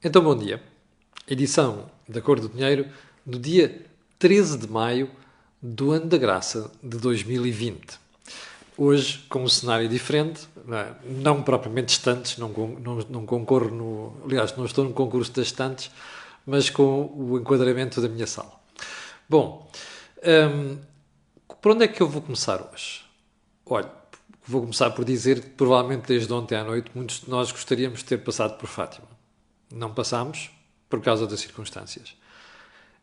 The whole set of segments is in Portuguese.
Então, bom dia. Edição da Cor do Dinheiro no dia 13 de maio do ano da graça de 2020. Hoje, com um cenário diferente, não propriamente estantes, não concorro no... Aliás, não estou no concurso das estantes, mas com o enquadramento da minha sala. Bom, por onde é que eu vou começar hoje? Olha, vou começar por dizer que provavelmente desde ontem à noite muitos de nós gostaríamos de ter passado por Fátima. Não passámos por causa das circunstâncias.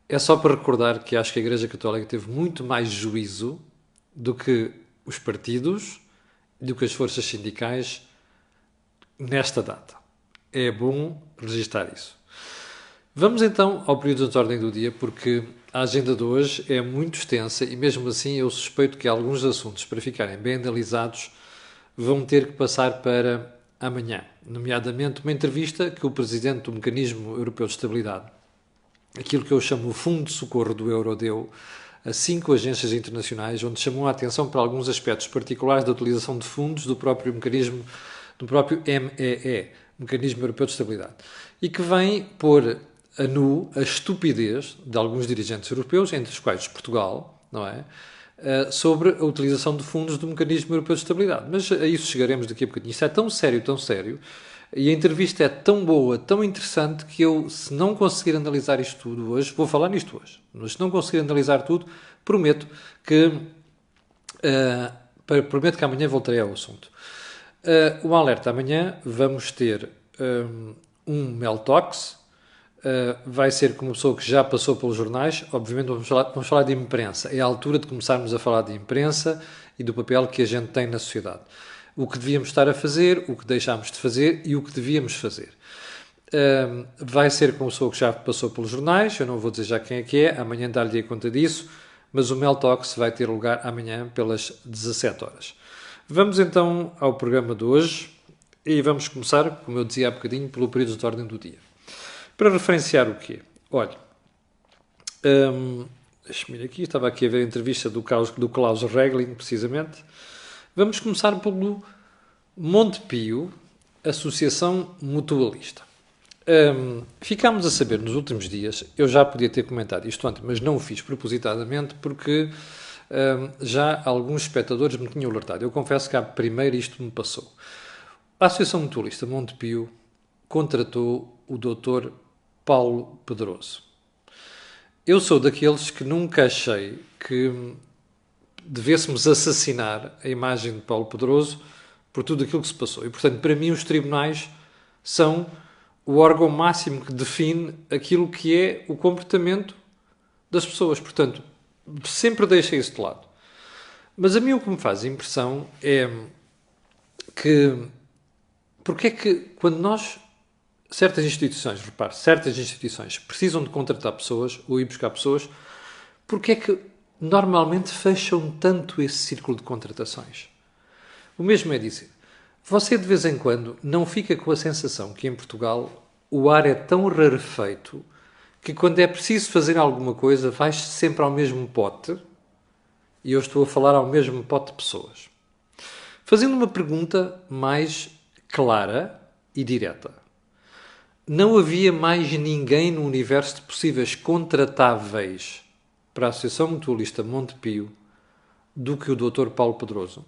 É só para recordar que acho que a Igreja Católica teve muito mais juízo do que os partidos, do que as forças sindicais nesta data. É bom registar isso. Vamos então ao período de ordem do dia, porque a agenda de hoje é muito extensa e mesmo assim eu suspeito que alguns assuntos, para ficarem bem analisados, vão ter que passar para amanhã. Nomeadamente uma entrevista que o Presidente do Mecanismo Europeu de Estabilidade, aquilo que eu chamo o Fundo de Socorro do Euro, deu a 5 agências internacionais, onde chamou a atenção para alguns aspectos particulares da utilização de fundos do próprio mecanismo, do próprio MEE, Mecanismo Europeu de Estabilidade, e que vem pôr a nu a estupidez de alguns dirigentes europeus, entre os quais Portugal, não é? Sobre a utilização de fundos do Mecanismo Europeu de Estabilidade. Mas a isso chegaremos daqui a bocadinho. Isso é tão sério, e a entrevista é tão boa, tão interessante, que eu, se não conseguir analisar isto tudo hoje, vou falar nisto hoje, mas se não conseguir analisar tudo, prometo que amanhã voltarei ao assunto. Um alerta: amanhã vamos ter um Mel Talks. Vai ser com uma pessoa que já passou pelos jornais. Obviamente vamos falar de imprensa. É a altura de começarmos a falar de imprensa e do papel que a gente tem na sociedade. O que devíamos estar a fazer, o que deixámos de fazer e o que devíamos fazer. Vai ser com uma pessoa que já passou pelos jornais. Eu não vou dizer já quem é que é. Amanhã dar-lhe conta disso. Mas o Mel Talks vai ter lugar amanhã pelas 17 horas. Vamos então ao programa de hoje. E vamos começar, como eu dizia há bocadinho, pelo período de ordem do dia. Para referenciar o quê? Olha, deixa-me ir aqui, estava aqui a ver a entrevista do Klaus Regling, precisamente. Vamos começar pelo Montepio, Associação Mutualista. Ficámos a saber nos últimos dias, eu já podia ter comentado isto antes, mas não o fiz propositadamente, porque já alguns espectadores me tinham alertado. Eu confesso que à primeira isto me passou. A Associação Mutualista Montepio contratou o Dr. Paulo Pedroso. Eu sou daqueles que nunca achei que devêssemos assassinar a imagem de Paulo Pedroso por tudo aquilo que se passou. E, portanto, para mim, os tribunais são o órgão máximo que define aquilo que é o comportamento das pessoas. Portanto, sempre deixei isso de lado. Mas a mim o que me faz impressão é que porque é que quando certas instituições precisam de contratar pessoas ou ir buscar pessoas, porque é que normalmente fecham tanto esse círculo de contratações? O mesmo é dizer, você de vez em quando não fica com a sensação que em Portugal o ar é tão rarefeito que quando é preciso fazer alguma coisa vai-se sempre ao mesmo pote, e eu estou a falar ao mesmo pote de pessoas. Fazendo uma pergunta mais clara e direta. Não havia mais ninguém no universo de possíveis contratáveis para a Associação Mutualista Montepio do que o Dr. Paulo Pedroso?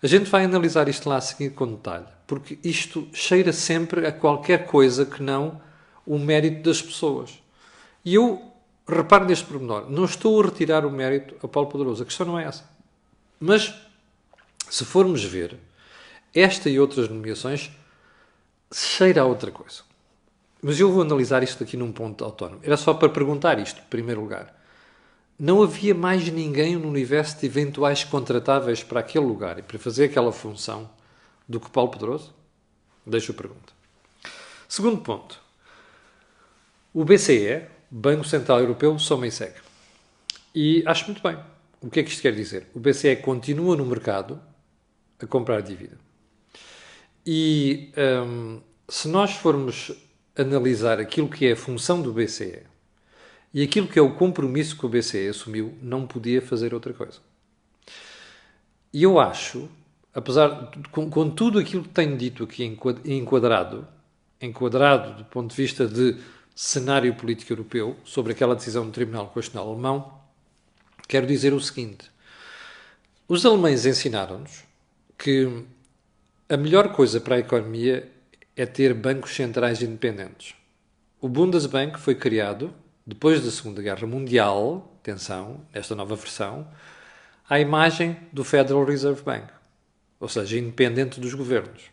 A gente vai analisar isto lá a seguir com detalhe, porque isto cheira sempre a qualquer coisa que não o mérito das pessoas. E eu reparo neste pormenor, não estou a retirar o mérito a Paulo Pedroso, a questão não é essa. Mas, se formos ver, esta e outras nomeações cheira a outra coisa. Mas eu vou analisar isto aqui num ponto autónomo. Era só para perguntar isto, em primeiro lugar. Não havia mais ninguém no universo de eventuais contratáveis para aquele lugar e para fazer aquela função do que Paulo Pedroso? Deixo a pergunta. Segundo ponto. O BCE, Banco Central Europeu, soma e segue. E acho muito bem. O que é que isto quer dizer? O BCE continua no mercado a comprar dívida. E se nós formos analisar aquilo que é a função do BCE e aquilo que é o compromisso que o BCE assumiu, não podia fazer outra coisa. E eu acho, apesar com tudo aquilo que tenho dito aqui enquadrado, enquadrado do ponto de vista de cenário político europeu, sobre aquela decisão do Tribunal Constitucional Alemão, quero dizer o seguinte. Os alemães ensinaram-nos que a melhor coisa para a economia é ter bancos centrais independentes. O Bundesbank foi criado depois da Segunda Guerra Mundial, atenção, nesta nova versão, à imagem do Federal Reserve Bank, ou seja, independente dos governos.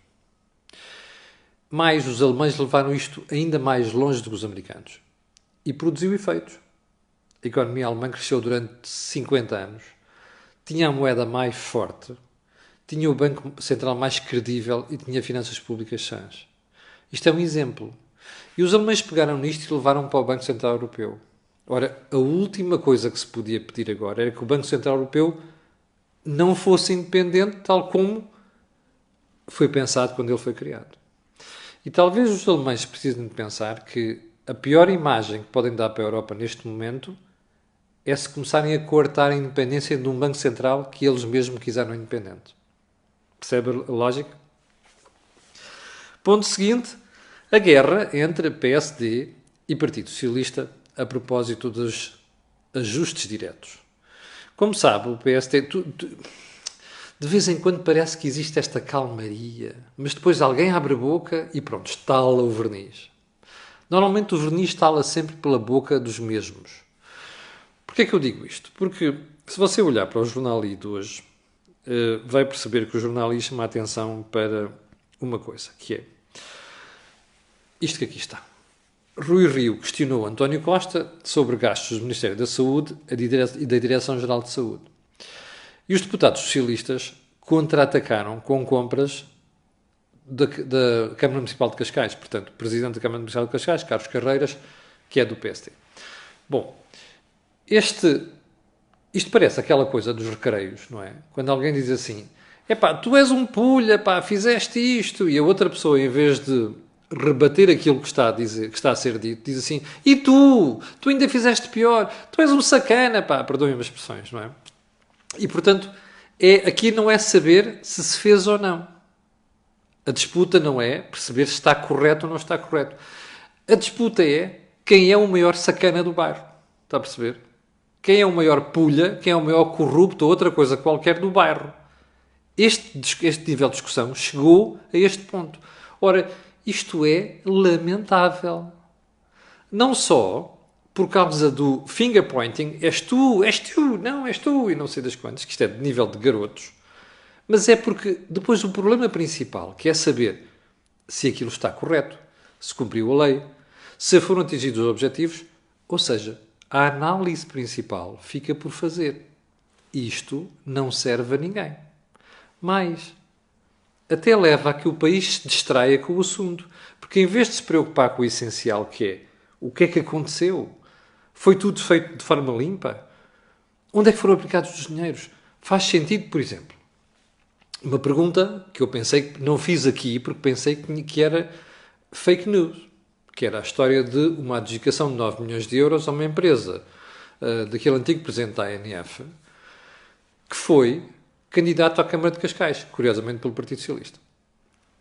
Mas os alemães levaram isto ainda mais longe do que os americanos e produziu efeitos. A economia alemã cresceu durante 50 anos, tinha a moeda mais forte, tinha o Banco Central mais credível e tinha finanças públicas sãs. Isto é um exemplo. E os alemães pegaram nisto e levaram para o Banco Central Europeu. Ora, a última coisa que se podia pedir agora era que o Banco Central Europeu não fosse independente, tal como foi pensado quando ele foi criado. E talvez os alemães precisem de pensar que a pior imagem que podem dar para a Europa neste momento é se começarem a coartar a independência de um Banco Central que eles mesmos quiseram independente. Percebe a lógica? Ponto seguinte, a guerra entre PSD e Partido Socialista a propósito dos ajustes diretos. Como sabe, o PSD... De vez em quando parece que existe esta calmaria, mas depois alguém abre a boca e pronto, estala o verniz. Normalmente o verniz estala sempre pela boca dos mesmos. Porquê é que eu digo isto? Porque se você olhar para o jornal I de hoje, vai perceber que o jornal I chama a atenção para uma coisa, que é isto que aqui está. Rui Rio questionou António Costa sobre gastos do Ministério da Saúde e da Direção-Geral de Saúde. E os deputados socialistas contra-atacaram com compras da Câmara Municipal de Cascais. Portanto, o Presidente da Câmara Municipal de Cascais, Carlos Carreiras, que é do PSD. Bom, isto parece aquela coisa dos recreios, não é? Quando alguém diz assim, epá, tu és um pulha, pá, fizeste isto, e a outra pessoa, em vez de rebater aquilo que está a dizer, que está a ser dito, diz assim, e tu ainda fizeste pior, tu és um sacana, pá, perdoem-me as expressões, não é? E, portanto, aqui não é saber se fez ou não. A disputa não é perceber se está correto ou não está correto. A disputa é quem é o maior sacana do bairro. Está a perceber? Quem é o maior pulha, quem é o maior corrupto ou outra coisa qualquer do bairro. Este nível de discussão chegou a este ponto. Ora, isto é lamentável. Não só por causa do finger pointing, és tu, não, és tu, e não sei das quantas, que isto é de nível de garotos, mas é porque depois o problema principal, que é saber se aquilo está correto, se cumpriu a lei, se foram atingidos os objetivos, ou seja, a análise principal fica por fazer. Isto não serve a ninguém. Mais, até leva a que o país se distraia com o assunto, porque em vez de se preocupar com o essencial, que é o que é que aconteceu, foi tudo feito de forma limpa? Onde é que foram aplicados os dinheiros? Faz sentido, por exemplo, uma pergunta que eu pensei que não fiz aqui porque pensei que era fake news, que era a história de uma adjudicação de 9 milhões de euros a uma empresa daquele antigo presidente da ANF, que foi candidato à Câmara de Cascais, curiosamente pelo Partido Socialista,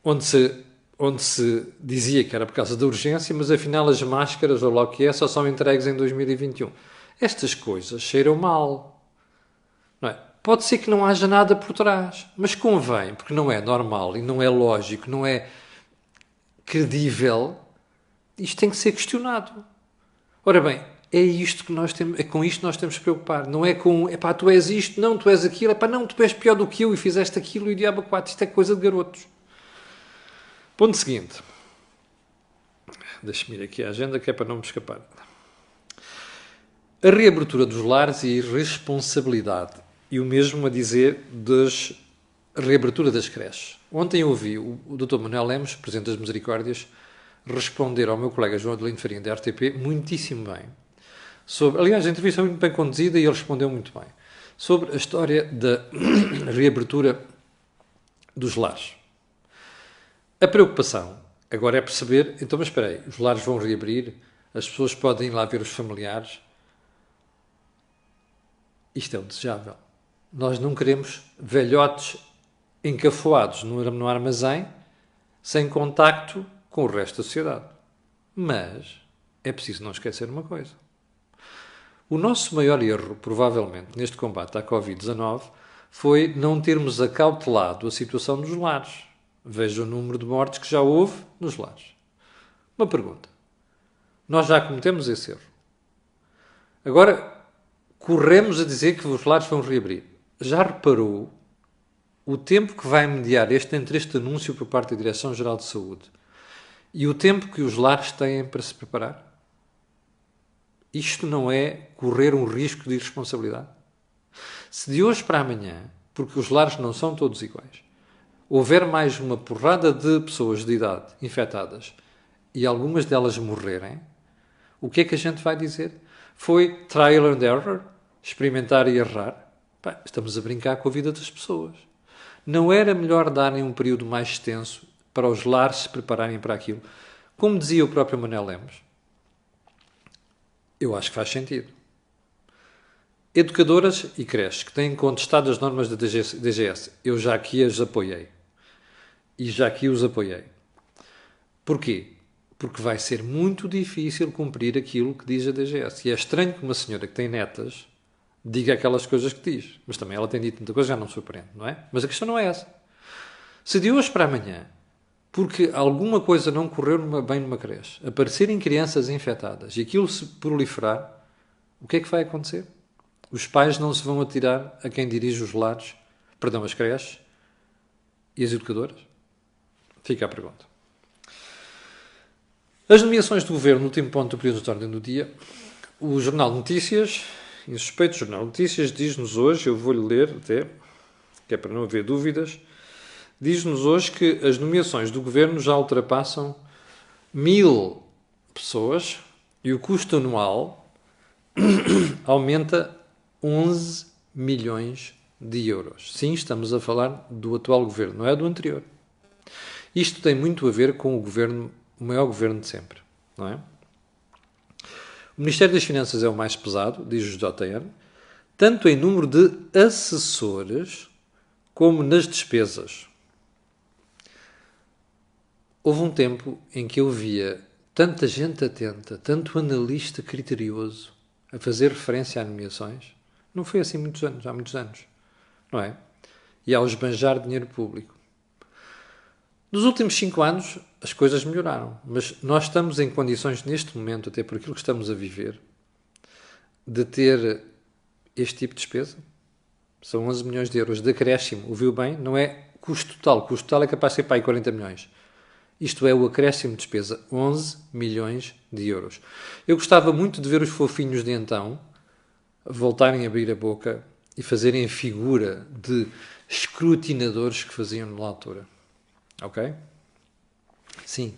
onde se dizia que era por causa da urgência, mas afinal as máscaras, ou lá o que é, só são entregues em 2021. Estas coisas cheiram mal. Não é? Pode ser que não haja nada por trás, mas convém, porque não é normal e não é lógico, não é credível. Isto tem que ser questionado. Ora bem, é isto que nós temos, é com isto que nós temos que preocupar. Não é com, epá, tu és isto, não, tu és aquilo, epá, não, tu és pior do que eu e fizeste aquilo e o diabo 4. Isto é coisa de garotos. Ponto seguinte. Deixa-me ir aqui à agenda, que é para não me escapar. A reabertura dos lares e responsabilidade. E o mesmo a dizer da reabertura das creches. Ontem eu ouvi o Dr. Manuel Lemos, Presidente das Misericórdias, responder ao meu colega João Adelino Farinha, da RTP, muitíssimo bem. Aliás, a entrevista foi muito bem conduzida e ele respondeu muito bem. Sobre a história da reabertura dos lares. A preocupação agora é perceber, então, mas espera aí, os lares vão reabrir, as pessoas podem ir lá ver os familiares. Isto é o desejável. Nós não queremos velhotes encafuados no armazém, sem contacto com o resto da sociedade. Mas é preciso não esquecer uma coisa. O nosso maior erro, provavelmente, neste combate à Covid-19 foi não termos acautelado a situação dos lares. Veja o número de mortes que já houve nos lares. Uma pergunta. Nós já cometemos esse erro. Agora, corremos a dizer que os lares vão reabrir. Já reparou o tempo que vai mediar entre este anúncio por parte da Direção-Geral de Saúde e o tempo que os lares têm para se preparar? Isto não é correr um risco de irresponsabilidade? Se de hoje para amanhã, porque os lares não são todos iguais, houver mais uma porrada de pessoas de idade infectadas e algumas delas morrerem, o que é que a gente vai dizer? Foi trial and error? Experimentar e errar? Estamos a brincar com a vida das pessoas. Não era melhor darem um período mais extenso para os lares se prepararem para aquilo? Como dizia o próprio Manuel Lemos, eu acho que faz sentido. Educadoras e creches que têm contestado as normas da DGS, eu já aqui as apoiei. E já aqui os apoiei. Porquê? Porque vai ser muito difícil cumprir aquilo que diz a DGS. E é estranho que uma senhora que tem netas diga aquelas coisas que diz. Mas também ela tem dito muita coisa, já não surpreende, não é? Mas a questão não é essa. Se de hoje para amanhã, porque alguma coisa não correu bem numa creche, aparecerem crianças infectadas e aquilo se proliferar, o que é que vai acontecer? Os pais não se vão atirar a quem dirige os lares, perdão, as creches e as educadoras? Fica a pergunta. As nomeações do Governo, no último ponto do período de ordem do dia, o Jornal de Notícias, insuspeito Jornal de Notícias, diz-nos hoje, eu vou-lhe ler até, que é para não haver dúvidas, diz-nos hoje que as nomeações do Governo já ultrapassam 1000 pessoas e o custo anual aumenta 11 milhões de euros. Sim, estamos a falar do atual Governo, não é do anterior. Isto tem muito a ver com o maior Governo de sempre, não é? O Ministério das Finanças é o mais pesado, diz o JN, tanto em número de assessores como nas despesas. Houve um tempo em que eu via tanta gente atenta, tanto analista criterioso a fazer referência a nomeações. Não foi assim há muitos anos, não é? E ao esbanjar dinheiro público. Nos últimos 5 anos as coisas melhoraram, mas nós estamos em condições neste momento, até por aquilo que estamos a viver, de ter este tipo de despesa. São 11 milhões de euros de acréscimo, ouviu bem? Não é custo total. O custo total é capaz de ser para aí 40 milhões. Isto é o acréscimo de despesa, 11 milhões de euros. Eu gostava muito de ver os fofinhos de então voltarem a abrir a boca e fazerem a figura de escrutinadores que faziam na altura. Ok? Sim,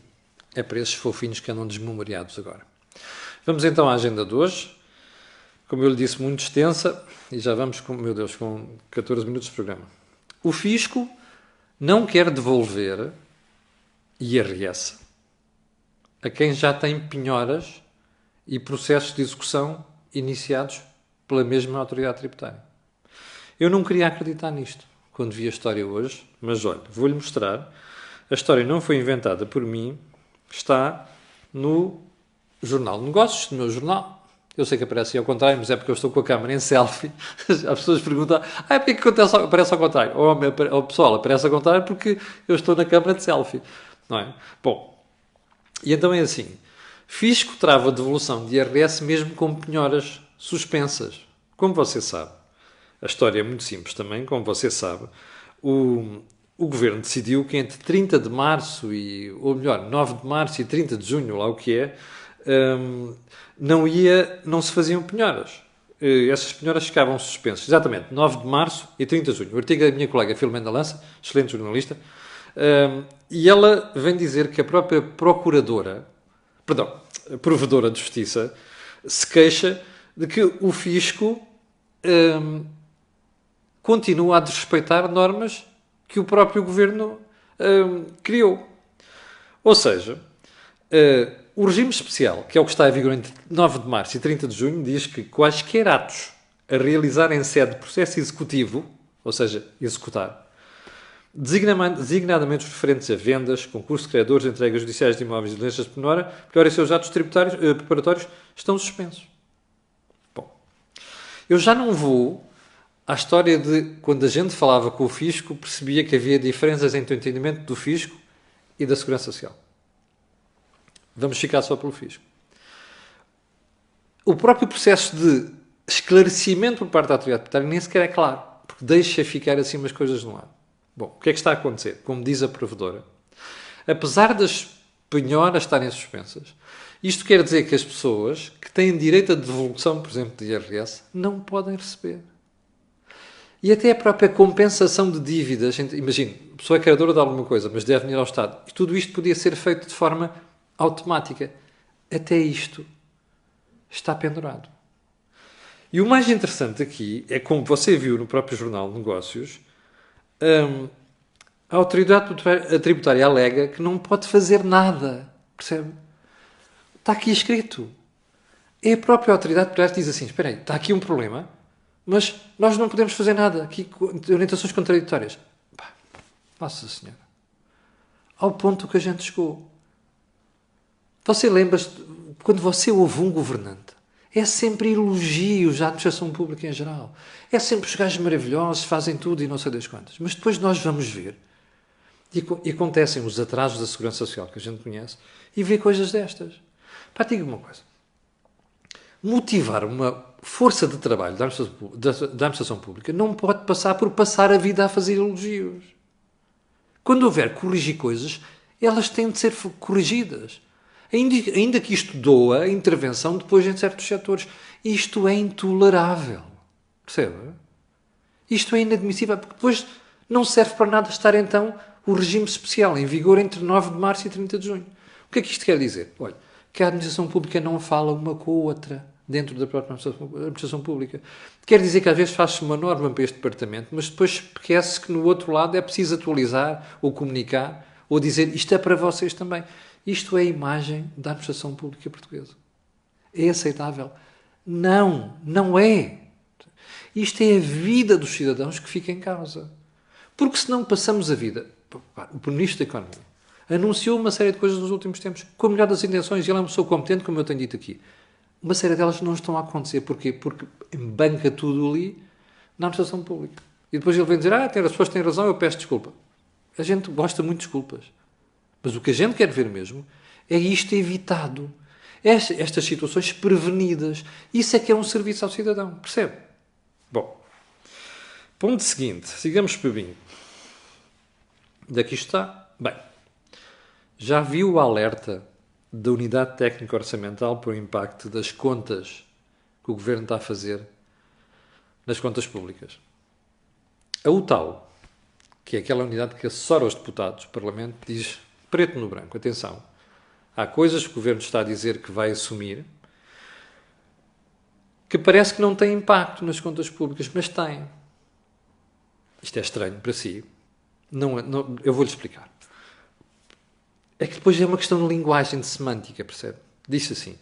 é para esses fofinhos que andam desmemoriados agora. Vamos então à agenda de hoje. Como eu lhe disse, muito extensa e já vamos, com 14 minutos de programa. O Fisco não quer devolver IRS a quem já tem penhoras e processos de execução iniciados pela mesma autoridade tributária. Eu não queria acreditar nisto quando vi a história hoje, mas olha, vou-lhe mostrar. A história não foi inventada por mim, está no Jornal de Negócios, no meu jornal. Eu sei que aparece ao contrário, mas é porque eu estou com a câmera em selfie. As pessoas perguntam, porque é que aparece ao contrário? Ou pessoal, aparece ao contrário porque eu estou na câmera de selfie. Não é? Bom, e então é assim. Fisco trava a devolução de IRS mesmo com penhoras suspensas. Como você sabe, a história é muito simples também, como você sabe, o Governo decidiu que entre 30 de março ou melhor, 9 de março e 30 de junho, lá o que é, não se faziam penhoras. Essas penhoras ficavam suspensas. Exatamente, 9 de março e 30 de junho. O artigo da minha colega Filomena Lança, excelente jornalista, e ela vem dizer que a própria provedora de justiça, se queixa de que o Fisco continua a desrespeitar normas que o próprio Governo criou. Ou seja, o regime especial, que é o que está em vigor entre 9 de março e 30 de junho, diz que quaisquer atos a realizar em sede de processo executivo, ou seja, executar, designadamente os referentes a vendas, concursos de credores, entregas judiciais de imóveis e diligências de penhora, pior seus atos preparatórios, estão suspensos. Bom, eu já não vou à história de quando a gente falava com o fisco, percebia que havia diferenças entre o entendimento do fisco e da segurança social. Vamos ficar só pelo fisco. O próprio processo de esclarecimento por parte da autoridade tributária nem sequer é claro, porque deixa ficar assim umas coisas no ar. Bom, o que é que está a acontecer? Como diz a provedora, apesar das penhoras estarem suspensas, isto quer dizer que as pessoas que têm direito a devolução, por exemplo, de IRS, não podem receber. E até a própria compensação de dívidas. Imagine, a pessoa é credora de alguma coisa, mas deve dinheiro ao Estado. E tudo isto podia ser feito de forma automática. Até isto está pendurado. E o mais interessante aqui é, como você viu no próprio Jornal de Negócios, a autoridade tributária alega que não pode fazer nada. Percebe? Está aqui escrito. É a própria autoridade tributária que diz assim, espera aí, está aqui um problema, mas nós não podemos fazer nada. Aqui, orientações contraditórias. Pá, Nossa Senhora. Ao ponto que a gente chegou. Você lembra-se, quando você ouve um governante, é sempre elogios à administração pública em geral. É sempre os gajos maravilhosos, fazem tudo e não sei das quantas. Mas depois nós vamos ver, e acontecem os atrasos da segurança social que a gente conhece, e vê coisas destas. Pá, diga uma coisa. Motivar uma força de trabalho da administração pública não pode passar por passar a vida a fazer elogios. Quando houver corrigir coisas, elas têm de ser corrigidas. Ainda que isto doa a intervenção depois em certos setores. Isto é intolerável. Percebe? Isto é inadmissível, porque depois não serve para nada estar então o regime especial em vigor entre 9 de março e 30 de junho. O que é que isto quer dizer? Olha, que a administração pública não fala uma com a outra dentro da própria administração pública. Quer dizer que às vezes faz-se uma norma para este departamento, mas depois esquece que no outro lado é preciso atualizar ou comunicar ou dizer isto é para vocês também. Isto é a imagem da administração pública portuguesa. É aceitável? Não, não é. Isto é a vida dos cidadãos que fica em causa. Porque senão passamos a vida... O Ministro da Economia anunciou uma série de coisas nos últimos tempos, com a melhor das intenções, e ele é uma pessoa competente, como eu tenho dito aqui. Uma série delas não estão a acontecer. Porquê? Porque embanca tudo ali na administração pública. E depois ele vem dizer, as pessoas têm razão, eu peço desculpa. A gente gosta muito de desculpas. Mas o que a gente quer ver mesmo é isto evitado. Estas situações prevenidas. Isso é que é um serviço ao cidadão. Percebe? Bom, ponto seguinte. Sigamos para mim. Daqui está. Bem, já viu o alerta da Unidade Técnica Orçamental para o impacto das contas que o Governo está a fazer nas contas públicas? A UTAU, que é aquela unidade que assessora os deputados do Parlamento, diz preto no branco, atenção, há coisas que o Governo está a dizer que vai assumir que parece que não têm impacto nas contas públicas, mas têm. Isto é estranho para si. Eu vou-lhe explicar. É que depois é uma questão de linguagem, de semântica, percebe? Diz assim,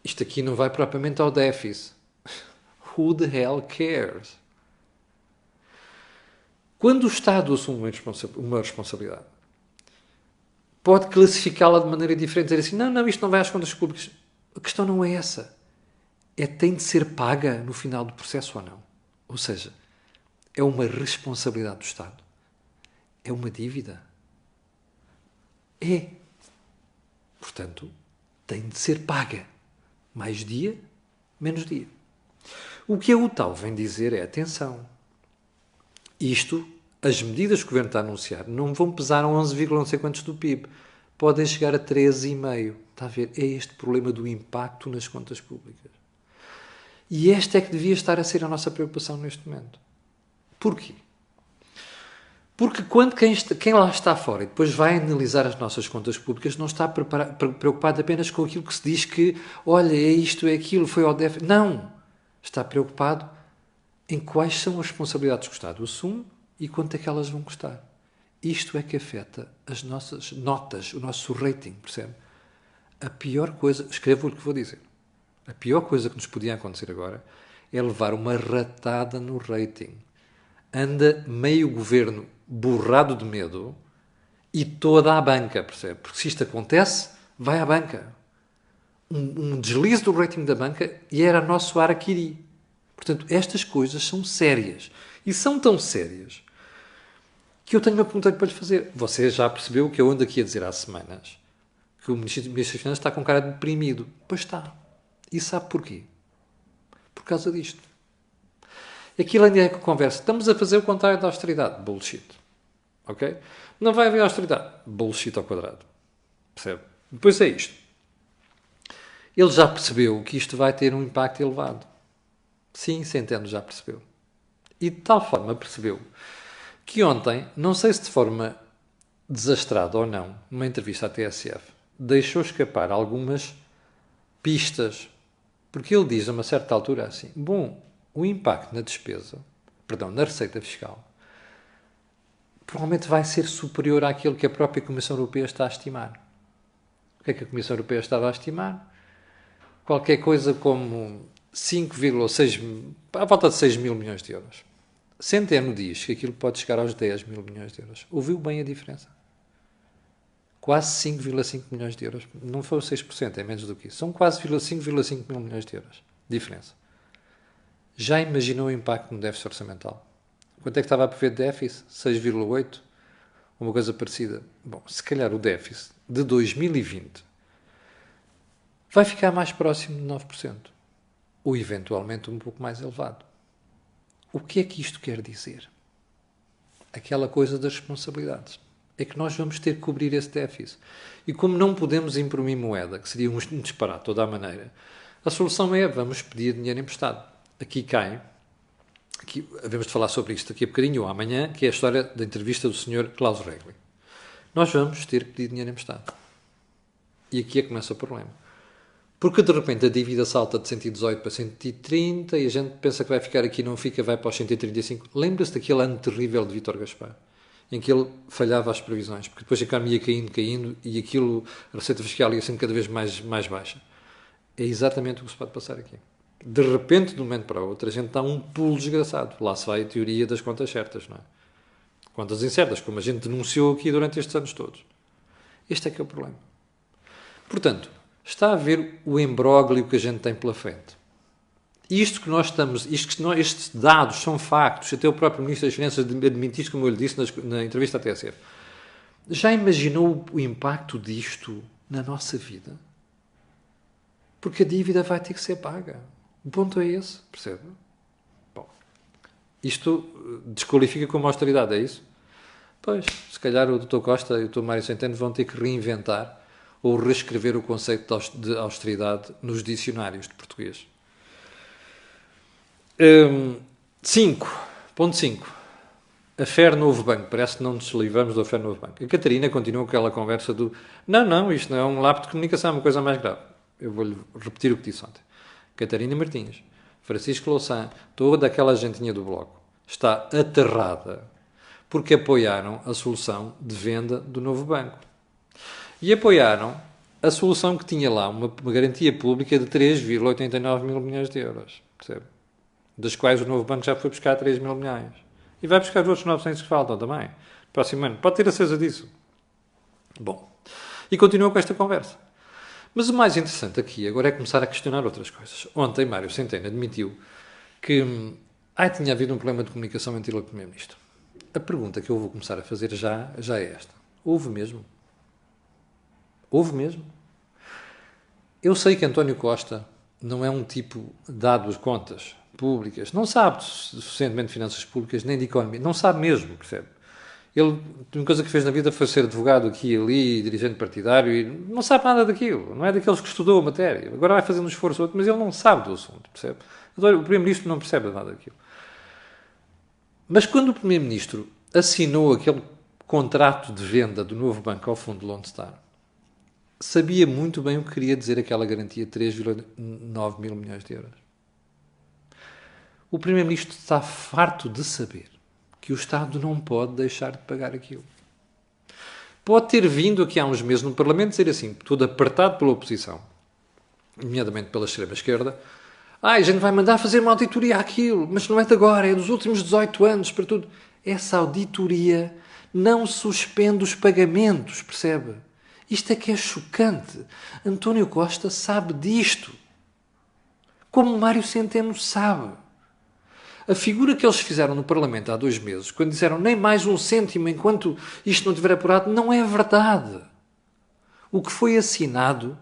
isto aqui não vai propriamente ao déficit. Who the hell cares? Quando o Estado assume uma responsabilidade, pode classificá-la de maneira diferente, dizer assim, não, isto não vai às contas públicas. A questão não é essa. Tem de ser paga no final do processo ou não? Ou seja, é uma responsabilidade do Estado. É uma dívida. É. Portanto, tem de ser paga. Mais dia, menos dia. O que a UTAU vem dizer é, atenção, as medidas que o Governo está a anunciar não vão pesar 11, não sei quantos do PIB. Podem chegar a 13,5. Está a ver? É este problema do impacto nas contas públicas. E esta é que devia estar a ser a nossa preocupação neste momento. Porquê? Porque quando quem lá está fora e depois vai analisar as nossas contas públicas não está preocupado apenas com aquilo que se diz que, olha, é isto, é aquilo, foi ao déficit. Não! Está preocupado em quais são as responsabilidades que o Estado assume e quanto é que elas vão custar. Isto é que afeta as nossas notas, o nosso rating, percebe? A pior coisa, escrevo-lhe o que vou dizer, a pior coisa que nos podia acontecer agora é levar uma ratada no rating. Anda meio governo borrado de medo e toda a banca, percebe? Porque se isto acontece, vai à banca. Um deslize do rating da banca e era nosso araquiri. Portanto, estas coisas são sérias. E são tão sérias que eu tenho uma pergunta para lhe fazer. Você já percebeu que eu ando aqui a dizer há semanas que o Ministro das Finanças está com cara de deprimido. Pois está. E sabe porquê? Por causa disto. Aquilo ainda é que conversa. Estamos a fazer o contrário da austeridade. Bullshit. Ok? Não vai haver austeridade. Bullshit ao quadrado. Percebe? Depois é isto. Ele já percebeu que isto vai ter um impacto elevado. Sim, Centeno já percebeu. E de tal forma percebeu que ontem, não sei se de forma desastrada ou não, numa entrevista à TSF, deixou escapar algumas pistas. Porque ele diz a uma certa altura assim, bom, o impacto na despesa, perdão, na receita fiscal, provavelmente vai ser superior àquilo que a própria Comissão Europeia está a estimar. O que é que a Comissão Europeia estava a estimar? Qualquer coisa como 5,6, à volta de 6 mil milhões de euros. Centeno diz que aquilo pode chegar aos 10 mil milhões de euros. Ouviu bem a diferença? Quase 5,5 milhões de euros. Não foi 6%, é menos do que isso. São quase 5,5 mil milhões de euros. Diferença. Já imaginou o impacto no déficit orçamental? Quanto é que estava a prever de déficit? 6,8? Uma coisa parecida. Bom, se calhar o déficit de 2020 vai ficar mais próximo de 9%. Ou eventualmente um pouco mais elevado. O que é que isto quer dizer? Aquela coisa das responsabilidades. É que nós vamos ter que cobrir esse déficit. E como não podemos imprimir moeda, que seria um disparate de toda a maneira, a solução é, vamos pedir dinheiro emprestado. Aqui cai, havemos de falar sobre isto daqui a bocadinho ou amanhã, que é a história da entrevista do Sr. Klaus Regling. Nós vamos ter que pedir dinheiro emprestado. E aqui é que começa o problema. Porque de repente a dívida salta de 118 para 130 e a gente pensa que vai ficar aqui, não fica, vai para os 135. Lembra-se daquele ano terrível de Vítor Gaspar, em que ele falhava as previsões, porque depois a economia ia caindo e aquilo, a receita fiscal ia sendo cada vez mais baixa. É exatamente o que se pode passar aqui. De repente, de um momento para o outro, a gente dá um pulo desgraçado. Lá se vai a teoria das contas certas, não é? Contas incertas, como a gente denunciou aqui durante estes anos todos. Este é que é o problema. Portanto, está a ver o imbróglio que a gente tem pela frente. Isto que nós estamos, estes dados são factos, até o próprio Ministro das Finanças admitiu, como eu lhe disse na entrevista à TSF. Já imaginou o impacto disto na nossa vida? Porque a dívida vai ter que ser paga. O ponto é esse, percebe? Bom, isto desqualifica como austeridade, é isso? Pois, se calhar o Dr. Costa e o Dr. Mário Centeno vão ter que reinventar ou reescrever o conceito de austeridade nos dicionários de português. 5.5. A FER Novo Banco. Parece que não nos livramos da FER Novo Banco. A Catarina continua com aquela conversa do não, isto não é um lapso de comunicação, é uma coisa mais grave. Eu vou-lhe repetir o que disse ontem. Catarina Martins, Francisco Louçã, toda aquela gentinha do Bloco está aterrada porque apoiaram a solução de venda do novo banco. E apoiaram a solução que tinha lá uma garantia pública de 3,89 mil milhões de euros. Percebe? Das quais o novo banco já foi buscar 3 mil milhões. E vai buscar os outros 900 que faltam também. Próximo ano. Pode ter a certeza disso. Bom. E continua com esta conversa. Mas o mais interessante aqui agora é começar a questionar outras coisas. Ontem, Mário Centeno admitiu que tinha havido um problema de comunicação entre ele e o Primeiro-Ministro. A pergunta que eu vou começar a fazer já é esta. Houve mesmo? Houve mesmo? Eu sei que António Costa não é um tipo dado as contas públicas, não sabe suficientemente de finanças públicas, nem de economia, não sabe mesmo, percebe? Ele, a única coisa que fez na vida foi ser advogado aqui e ali, dirigente partidário, e não sabe nada daquilo, não é daqueles que estudou a matéria. Agora vai fazendo um esforço outro, mas ele não sabe do assunto, percebe? O Primeiro-Ministro não percebe nada daquilo. Mas quando o Primeiro-Ministro assinou aquele contrato de venda do novo banco ao fundo Lone Star, sabia muito bem o que queria dizer aquela garantia de 3,9 mil milhões de euros. O Primeiro-Ministro está farto de saber que o Estado não pode deixar de pagar aquilo. Pode ter vindo aqui há uns meses no Parlamento dizer assim, todo apertado pela oposição, nomeadamente pela extrema-esquerda, a gente vai mandar fazer uma auditoria àquilo, mas não é de agora, é dos últimos 18 anos, para tudo. Essa auditoria não suspende os pagamentos, percebe? Isto é que é chocante. António Costa sabe disto. Como Mário Centeno sabe. A figura que eles fizeram no Parlamento há 2 meses, quando disseram nem mais um cêntimo enquanto isto não estiver apurado, não é verdade. O que foi assinado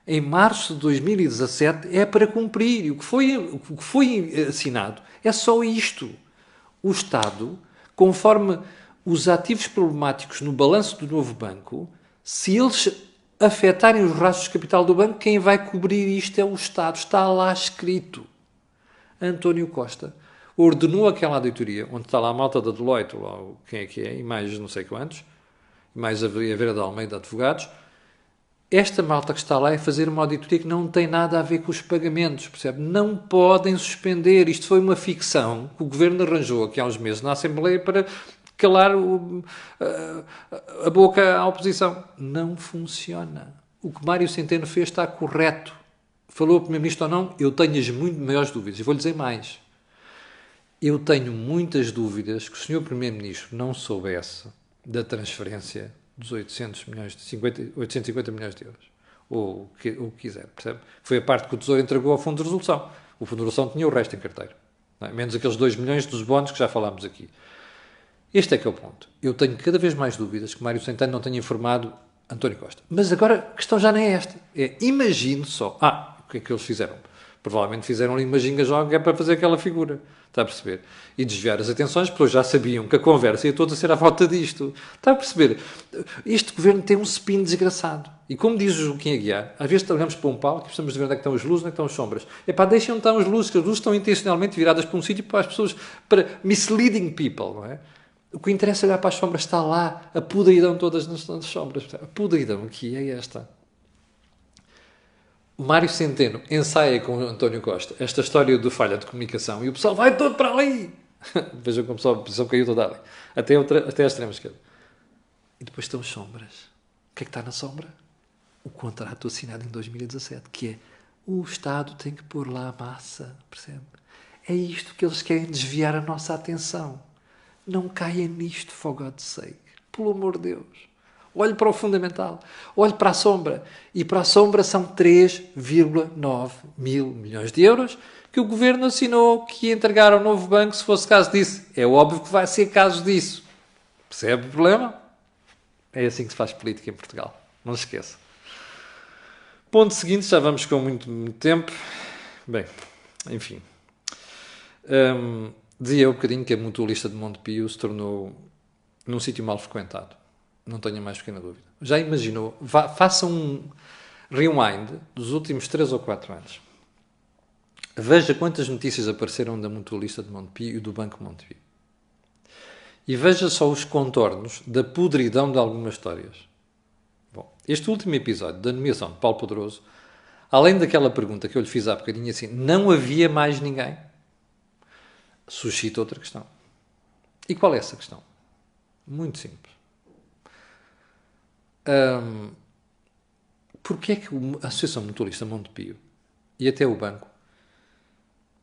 em março de 2017 é para cumprir. E o que foi assinado é só isto. O Estado, conforme os ativos problemáticos no balanço do novo banco, se eles afetarem os rastros de capital do banco, quem vai cobrir isto é o Estado. Está lá escrito. António Costa ordenou aquela auditoria, onde está lá a malta da Deloitte, ou quem é que é, e mais não sei quantos, e mais a Vera de Almeida, advogados. Esta malta que está lá é fazer uma auditoria que não tem nada a ver com os pagamentos, percebe? Não podem suspender. Isto foi uma ficção que o Governo arranjou aqui há uns meses na Assembleia para calar a boca à oposição. Não funciona. O que Mário Centeno fez está correto. Falou o Primeiro-Ministro ou não, eu tenho as muito maiores dúvidas. E vou-lhe dizer mais. Eu tenho muitas dúvidas que o Sr. Primeiro-Ministro não soubesse da transferência dos 850 milhões de euros. Ou o que quiser, percebe? Foi a parte que o Tesouro entregou ao Fundo de Resolução. O Fundo de Resolução tinha o resto em carteira. Não é? Menos aqueles 2 milhões dos bónus que já falámos aqui. Este é que é o ponto. Eu tenho cada vez mais dúvidas que Mário Centeno não tenha informado António Costa. Mas agora a questão já nem é esta. Imagine só. O que é que eles fizeram? Provavelmente fizeram ali uma ginga-joga para fazer aquela figura. Está a perceber? E desviar as atenções, porque eles já sabiam que a conversa ia toda ser à volta disto. Está a perceber? Este governo tem um spin desgraçado. E como diz o Joaquim Aguiar, às vezes olhamos para um palco e precisamos de ver onde é que estão as luzes, onde é que estão as sombras. Deixem onde estão as luzes, que as luzes estão intencionalmente viradas para um sítio para as pessoas, para misleading people, não é? O que interessa é olhar para as sombras, está lá, a podridão todas nas sombras. A podridão aqui é esta. Mário Centeno ensaia com António Costa esta história de falha de comunicação e o pessoal vai todo para ali. Vejam como a posição caiu toda ali. Até a extrema esquerda. E depois estão as sombras. O que é que está na sombra? O contrato assinado em 2017, que é o Estado tem que pôr lá a massa, percebe? É isto que eles querem desviar a nossa atenção. Não caia nisto, for God's sake. Pelo amor de Deus. Olhe para o fundamental. Olhe para a sombra. E para a sombra são 3,9 mil milhões de euros que o Governo assinou que ia entregar ao novo banco se fosse caso disso. É óbvio que vai ser caso disso. Percebe o problema? É assim que se faz política em Portugal. Não se esqueça. Ponto seguinte, já vamos com muito tempo. Bem, enfim. Dizia eu um bocadinho que a mutualista de Montepio se tornou num sítio mal frequentado. Não tenho a mais pequena dúvida. Já imaginou? Faça um rewind dos últimos 3 ou 4 anos. Veja quantas notícias apareceram da mutualista de Montepio e do Banco Montepio. E veja só os contornos da podridão de algumas histórias. Bom, este último episódio da nomeação de Paulo Pedroso, além daquela pergunta que eu lhe fiz há bocadinho assim, não havia mais ninguém? Suscita outra questão. E qual é essa questão? Muito simples. Porquê é que a Associação Mutualista Montepio e até o banco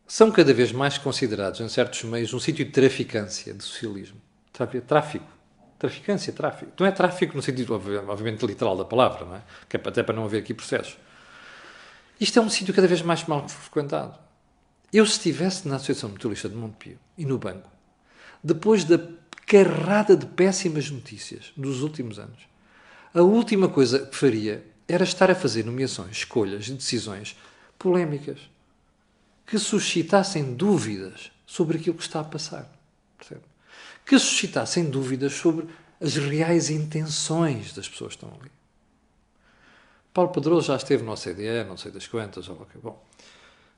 são cada vez mais considerados, em certos meios, um sítio de traficância, de socialismo? Tráfico. Traficância, tráfico. Não é tráfico no sentido, obviamente, literal da palavra, não é? Que é até para não haver aqui processos. Isto é um sítio cada vez mais mal frequentado. Eu, se estivesse na Associação Mutualista de Montepio e no banco, depois da carrada de péssimas notícias dos últimos anos, a última coisa que faria era estar a fazer nomeações, escolhas e decisões polémicas que suscitassem dúvidas sobre aquilo que está a passar. Percebe? Que suscitassem dúvidas sobre as reais intenções das pessoas que estão ali. Paulo Pedroso já esteve no OCDE, não sei das quantas. Bom,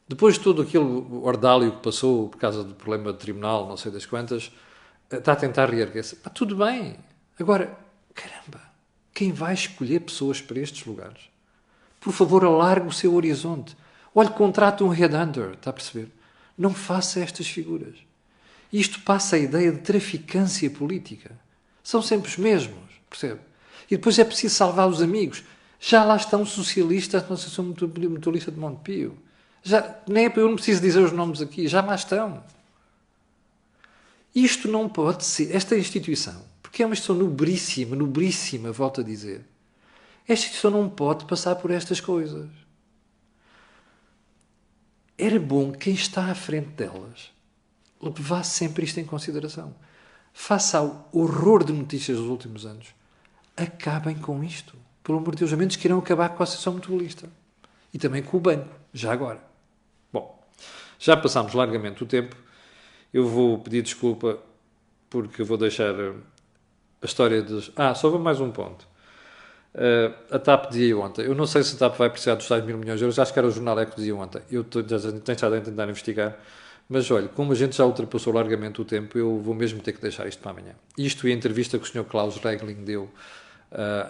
depois de tudo aquilo, ordálio que passou por causa do problema do tribunal, não sei das quantas, está a tentar reerguer-se. Tudo bem. Agora, caramba, quem vai escolher pessoas para estes lugares? Por favor, alargue o seu horizonte. Olhe, contrate um headhunter, está a perceber? Não faça estas figuras. Isto passa a ideia de traficância política. São sempre os mesmos, percebe? E depois é preciso salvar os amigos. Já lá estão socialistas na Associação Mutualista de Montepio. Eu não preciso dizer os nomes aqui, já lá estão. Isto não pode ser, esta instituição, Porque é uma instituição nobríssima, nobríssima, volto a dizer. Esta instituição não pode passar por estas coisas. Era bom que quem está à frente delas levasse sempre isto em consideração. Face ao horror de notícias dos últimos anos, acabem com isto. Pelo amor de Deus, a menos que queiram acabar com a Associação Mutualista. E também com o banco, já agora. Bom, já passámos largamente o tempo. Eu vou pedir desculpa porque vou deixar a história dos... só vou mais um ponto. A TAP dizia ontem, eu não sei se a TAP vai precisar dos tais 1.000 milhões de euros, acho que era o Jornal Eco que dizia ontem, eu tenho estado a tentar investigar, mas olha, como a gente já ultrapassou largamente o tempo, eu vou mesmo ter que deixar isto para amanhã. Isto e a entrevista que o Sr. Klaus Regling deu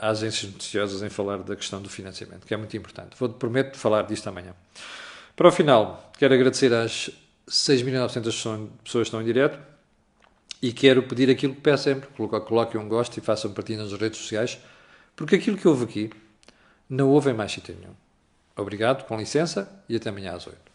às agências noticiosas em falar da questão do financiamento, que é muito importante. Prometo falar disto amanhã. Para o final, quero agradecer às 6.900 pessoas que estão em direto e quero pedir aquilo que peço sempre, coloquem um gosto e façam partilha nas redes sociais, porque aquilo que houve aqui não houve em mais sítio nenhum. Obrigado, com licença, e até amanhã às 8.